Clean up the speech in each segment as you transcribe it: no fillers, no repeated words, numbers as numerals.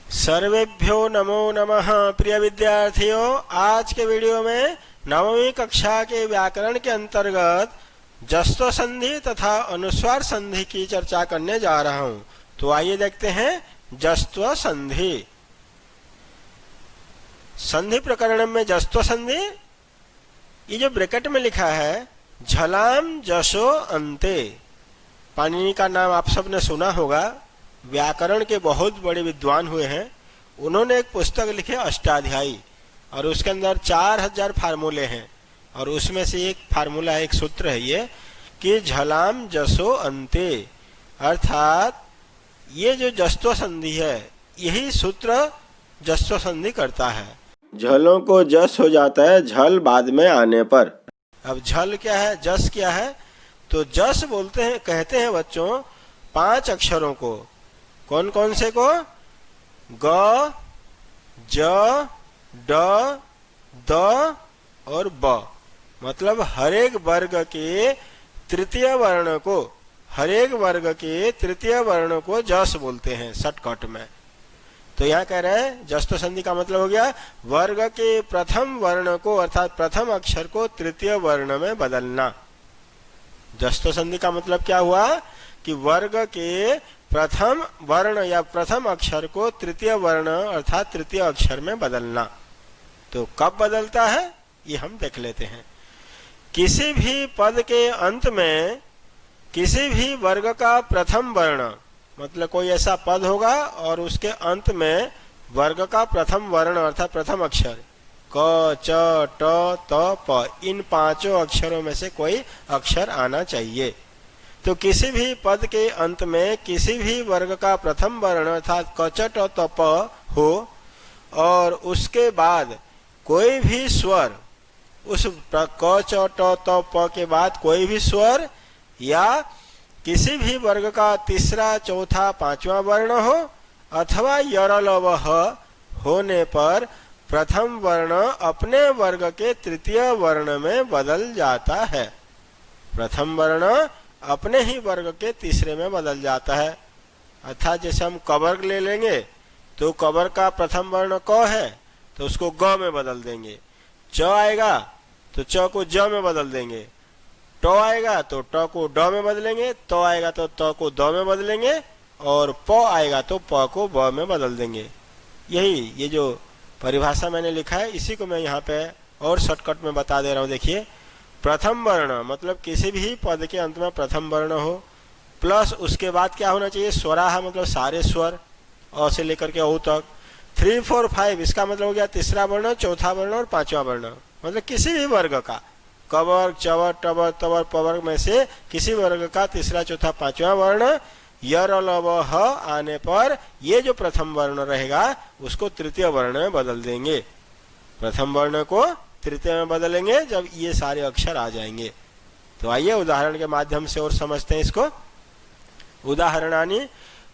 सर्वेभ्यो नमो नमः। प्रिय विद्यार्थियों, आज के वीडियो में नवमी कक्षा के व्याकरण के अंतर्गत जस्त्व संधि तथा अनुस्वार संधि की चर्चा करने जा रहा हूं। तो आइए देखते हैं जस्त्व संधि। संधि प्रकरण में जस्त्व संधि, ये जो ब्रैकेट में लिखा है झलाम जसो अंते, पाणिनि का नाम आप सबने सुना होगा। व्याकरण के बहुत बड़े विद्वान हुए हैं। उन्होंने एक पुस्तक लिखे अष्टाध्यायी, और उसके अंदर 4000 फार्मूले हैं, और उसमें से एक फार्मूला है, एक सूत्र है ये कि झलाम जसो अंते, अर्थात ये जो जस्त्व संधि है यही सूत्र जस्त्व संधि करता है। झलों को जस हो जाता है झल बाद में आने पर। अब झल क्या है, जस क्या है? तो जस बोलते हैं, कहते हैं बच्चों 5 अक्षरों को। कौन कौन से को? ग, ज, ड, द और ब। मतलब हरेक वर्ग के तृतीय वर्ण को, हरेक वर्ग के तृतीय वर्ण को जस बोलते हैं शॉर्टकट में। तो यहाँ कह रहे हैं जस्त्व संधि का मतलब हो गया वर्ग के प्रथम वर्ण को, अर्थात प्रथम अक्षर को तृतीय वर्ण में बदलना। जस्त्व संधि का मतलब क्या हुआ कि वर्ग के प्रथम वर्ण या प्रथम अक्षर को तृतीय वर्ण अर्थात तृतीय अक्षर में बदलना। तो कब बदलता है ये हम देख लेते हैं। किसी भी पद के अंत में किसी भी वर्ग का प्रथम वर्ण, मतलब कोई ऐसा पद होगा और उसके अंत में वर्ग का प्रथम वर्ण अर्थात प्रथम अक्षर क, च, ट, त, प, इन 5 अक्षरों में से कोई अक्षर आना चाहिए। तो किसी भी पद के अंत में किसी भी वर्ग का प्रथम वर्ण अर्थात क, च, ट, त, प हो, और उसके बाद कोई भी स्वर, उस क, च, ट, त, प के बाद कोई भी स्वर या किसी भी वर्ग का तीसरा, चौथा, पांचवा वर्ण हो, अथवा यरलव होने पर प्रथम वर्ण अपने वर्ग के तृतीय वर्ण में बदल जाता है। प्रथम वर्ण अपने ही वर्ग के तीसरे में बदल जाता है। अर्थात जैसे हम कवर्ग ले लेंगे तो कवर्ग का प्रथम वर्ण क है तो उसको ग में बदल देंगे। च आएगा तो च को ज में बदल देंगे। ट आएगा तो ट को ड में बदलेंगे। त आएगा तो त को द में बदलेंगे, और प आएगा तो प को ब में बदल देंगे। यही ये जो परिभाषा मैंने लिखा है इसी को मैं यहाँ पे और शॉर्टकट में बता दे रहा हूँ। देखिए, प्रथम वर्ण मतलब किसी भी पद के अंत में प्रथम वर्ण हो, प्लस उसके बाद क्या होना चाहिए? स्वराह, मतलब सारे स्वर अ से लेकर के औ तक। 3, 4, 5 इसका मतलब हो गया तीसरा वर्ण, चौथा वर्ण और पांचवा वर्ण, मतलब किसी भी वर्ग का कवर्ग, चवर, टवर, तवर, पवर्ग में से किसी वर्ग का तीसरा, चौथा, पांचवा वर्ण यरलव आने पर ये जो प्रथम वर्ण रहेगा उसको तृतीय वर्ण में बदल देंगे। प्रथम वर्ण को तृतीय में बदलेंगे जब ये सारे अक्षर आ जाएंगे। तो आइए उदाहरण के माध्यम से और समझते हैं इसको। उदाहरणानि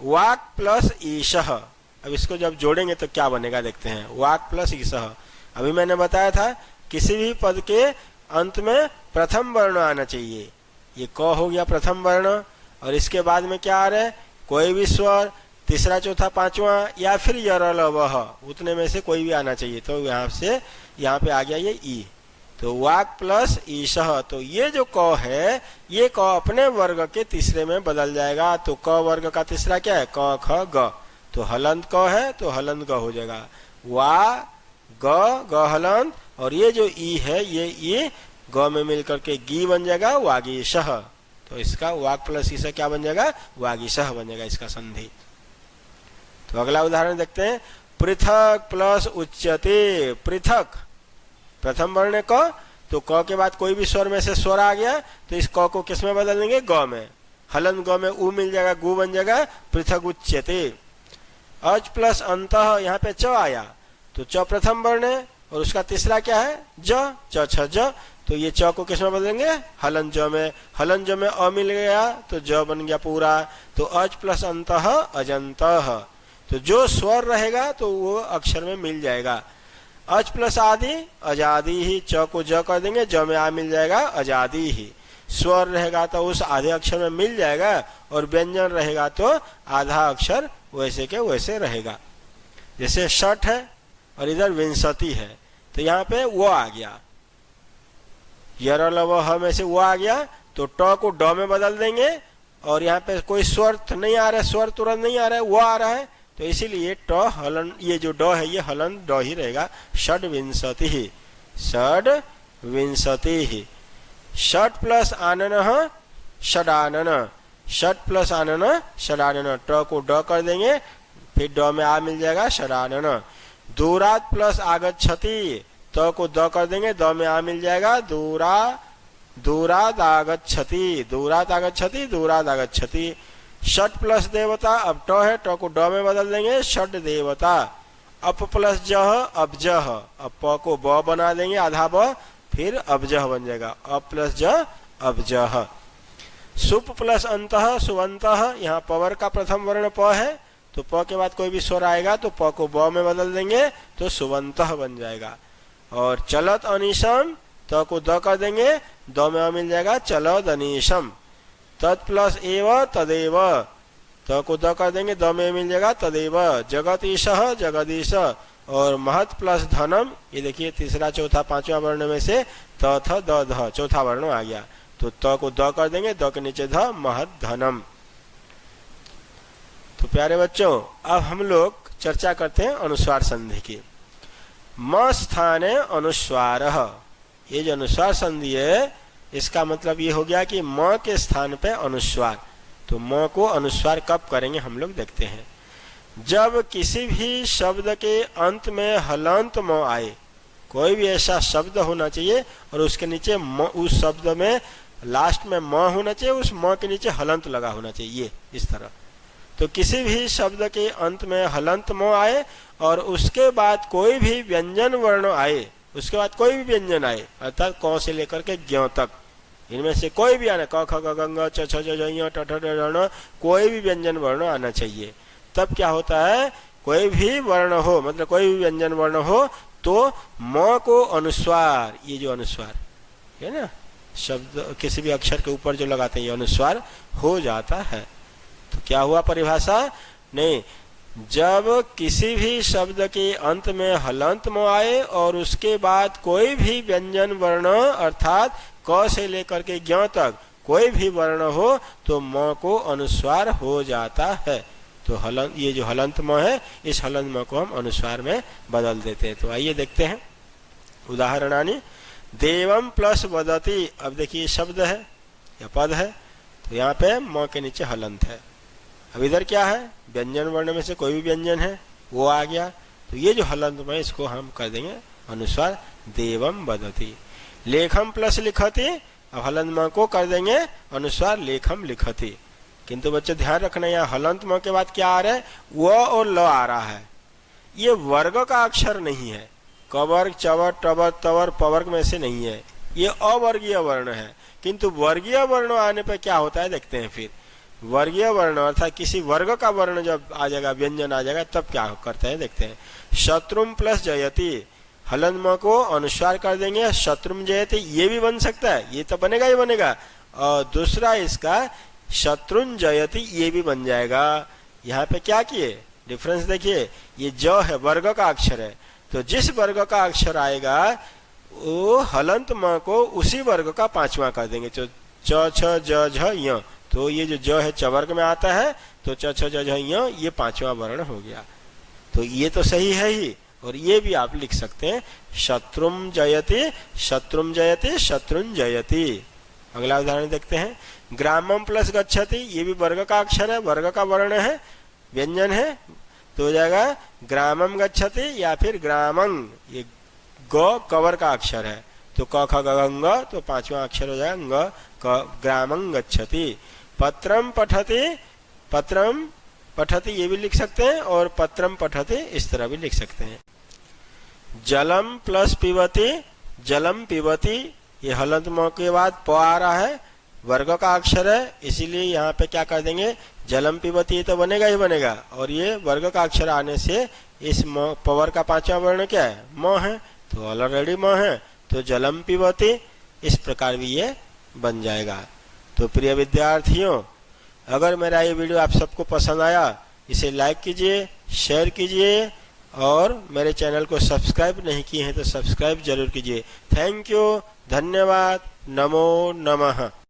वाक् प्लस ईशः। अब इसको जब जोड़ेंगे तो क्या बनेगा देखते हैं। वाक् प्लस ईशः, अभी मैंने बताया था किसी भी पद के अंत में प्रथम वर्ण आना चाहिए। ये क हो गया प्रथम वर्ण, और इसके बाद में क्या आ रहा है? कोई भी स्वर तीसरा, चौथा, पांचवा या फिर यरलव, उतने में से कोई भी आना चाहिए। तो यहाँ पे आ गया ये ई। तो वाक् प्लस ईशः, तो ये जो क है ये क अपने वर्ग के तीसरे में बदल जाएगा। तो क वर्ग का तीसरा क्या है? क, ख, ग। तो हलंत क है तो हलंत ग हो जाएगा। वा, ग, ग हलंत, और ये जो ई है ये ई ग में मिलकर के गी बन जाएगा वागीशः। तो इसका वाक् प्लस ईशः क्या बन जाएगा? वागीशः बन जाएगा इसका संधि। तो अगला उदाहरण देखते हैं। पृथक प्लस उच्यते। पृथक प्रथम वर्ण क, तो क के बाद कोई भी स्वर में से स्वर आ गया तो इस क को किस में बदल देंगे? ग में। हलन ग में उ मिल जाएगा, गु बन जाएगा पृथक उच्यते। अज प्लस अंतः, यहाँ पे च आया तो च प्रथम वर्ण है और उसका तीसरा क्या है? ज, च, छ, ज। तो ये च को किस में बदलेंगे? हलन ज में। हलन ज में अ मिल गया तो ज बन गया पूरा। तो अज प्लस अंतः अजंतः, तो जो स्वर रहेगा तो वो अक्षर में मिल जाएगा। अज प्लस आदि अजादि ही, च को ज कर देंगे, ज में आ मिल जाएगा अजादि ही। स्वर रहेगा तो उस आधे अक्षर में मिल जाएगा, और व्यंजन रहेगा तो आधा अक्षर वैसे के वैसे रहेगा। जैसे षट है और इधर विंशति है, तो यहाँ पे वो आ गया, यर लव ह में से वो आ गया, तो ट को ड में बदल देंगे, और यहाँ पे कोई स्वर नहीं आ रहा है, स्वर तुरंत नहीं आ रहा है, वो आ रहा है, तो इसीलिए ट हलन, ये जो ड है ये हलन ड ही रहेगा। षड विंशति ही, षड विंशति ही, षट प्लस आनन षडानन, षट प्लस आनन षडानन, ट को ड कर देंगे, फिर ड में आ मिल जाएगा षडानन। दूरात प्लस आगच्छति, त को द कर देंगे, द में आ मिल जाएगा दूरात आगच्छति, दूरात आगच्छति, दूरात आगच्छति। षट प्लस देवता, अब ट है, ट को ड में बदल देंगे, षट देवता। अप प्लस जह अबजह, अब प को ब बना देंगे आधा ब, फिर अबजह बन जाएगा, अप प्लस ज अबजह। सुप प्लस अंतः सुवंतः, यहाँ पवर का प्रथम वर्ण प है, तो प के बाद कोई भी स्वर आएगा तो प को ब में बदल देंगे तो सुवंतः बन जाएगा। और चलत अनिशम, त को द कर देंगे, द में मिल जाएगा चलद अनिशम। तत् प्लस एव तदेव, त को द कर देंगे, द में मिल जाएगा तदेव। जगत ईशः जगदीश, और महत प्लस धनम, ये देखिए तीसरा चौथा पांचवा वर्ण में से त थ द ध चौथा वर्ण आ गया, तो त को द कर देंगे, द के नीचे ध, महत धनम। तो प्यारे बच्चों, अब हम लोग चर्चा करते हैं अनुस्वार संधि की। म स्थाने अनुस्वार, ये जो अनुस्वार संधि है इसका मतलब ये हो गया कि म के स्थान पे अनुस्वार। तो म को अनुस्वार कब करेंगे हम लोग देखते हैं। जब किसी भी शब्द के अंत में हलंत म आए, कोई भी ऐसा शब्द होना चाहिए और उसके नीचे म, उस शब्द में लास्ट में म होना चाहिए, उस म के नीचे हलंत लगा होना चाहिए, इस तरह। तो किसी भी शब्द के अंत में हलंत म आए और उसके बाद कोई भी व्यंजन वर्ण आए, उसके बाद कोई भी व्यंजन आए, अर्थात क से लेकर के ज्ञ तक, इनमें से कोई भी आना, क ख ग घ ङ छ छ ज झ ञ ट ठ ड ढ, कोई भी व्यंजन वर्ण आना चाहिए। तब क्या होता है, कोई भी वर्ण हो, मतलब कोई भी व्यंजन वर्ण हो, तो म को अनुस्वार, ये जो अनुस्वार है ना, शब्द किसी भी अक्षर के ऊपर जो लगाते हैं ये अनुस्वार हो जाता है। तो क्या हुआ परिभाषा, नहीं, जब किसी भी शब्द के अंत में हलंत म आए और उसके बाद कोई भी व्यंजन वर्ण अर्थात क से लेकर के ज्ञ तक कोई भी वर्ण हो तो म को अनुस्वार हो जाता है। तो हलंत, ये जो हलंत म है, इस हलंत म को हम अनुस्वार में बदल देते हैं। तो आइए देखते हैं उदाहरणानि। देवम प्लस वदति, अब देखिए शब्द है या पद है, तो यहाँ पे म के नीचे हलंत है। अब इधर क्या है, व्यंजन वर्ण में से कोई भी व्यंजन है वो आ गया, तो ये जो हलंत में इसको हम कर देंगे अनुस्वार, देवम वदति। लेखम प्लस लिखति, अब हलंत म को कर देंगे अनुस्वार, लेखम लिखति। किंतु बच्चे ध्यान रखना, यहाँ हलंत म के बाद क्या आ रहा है, व और ल आ रहा है। ये वर्ग का अक्षर नहीं है, कवर्ग चवर टवर तवर पवर्ग में से नहीं है, ये अवर्गीय वर्ण है। किंतु वर्गीय वर्ण आने पर क्या होता है देखते हैं। फिर वर्गीय वर्ण अर्थात किसी वर्ग का वर्ण जब आ जाएगा, व्यंजन आ जाएगा, तब क्या करते हैं देखते हैं। शत्रुम प्लस जयति, हलंत म को अनुस्वार कर देंगे, शत्रुम जयति, ये भी बन सकता है, ये तो बनेगा ही बनेगा। और दूसरा इसका शत्रुन जयति, ये भी बन जाएगा। यहाँ पे क्या किए, डिफरेंस देखिए, ये ज है, वर्ग का अक्षर है, तो जिस वर्ग का अक्षर आएगा वो हलंत म को उसी वर्ग का पांचवा कर देंगे। तो च छ ज झ य, तो ये जो ज है च वर्ग में आता है, तो च छ ज झ य, ये पांचवा वर्ण हो गया। तो ये तो सही है ही, और ये भी आप लिख सकते हैं, शत्रुम जयति शत्रुम जयति शत्रुन जयति। अगला उदाहरण देखते हैं। ग्रामम प्लस गच्छति, ये भी वर्ग का अक्षर है, वर्ग का वर्ण है, व्यंजन है, तो हो जाएगा ग्रामम गच्छति या फिर ग्रामंग, ये ग कवर का अक्षर है, तो क ख ग घ, तो पांचवा अक्षर हो जाएगा ग, ग्रामं गच्छति। पत्रम पठति, पत्रम पठति ये भी लिख सकते हैं, और पत्रम पठति इस तरह भी लिख सकते हैं। जलम प्लस पिबति, जलम पिबति, ये हलंत म के बाद प आ रहा है, वर्ग का अक्षर है, इसीलिए यहाँ पे क्या कर देंगे, जलम पिबति, ये तो बनेगा ही बनेगा। और ये वर्ग का अक्षर आने से इस म, पवर का पांचवा वर्ण क्या है, म है, तो ऑलरेडी म है, तो जलम पिबति, इस प्रकार भी ये बन जाएगा। तो प्रिय विद्यार्थियों, अगर मेरा ये वीडियो आप सबको पसंद आया, इसे लाइक कीजिए, शेयर कीजिए और मेरे चैनल को सब्सक्राइब नहीं किए हैं तो सब्सक्राइब जरूर कीजिए। थैंक यू, धन्यवाद, नमो नमः।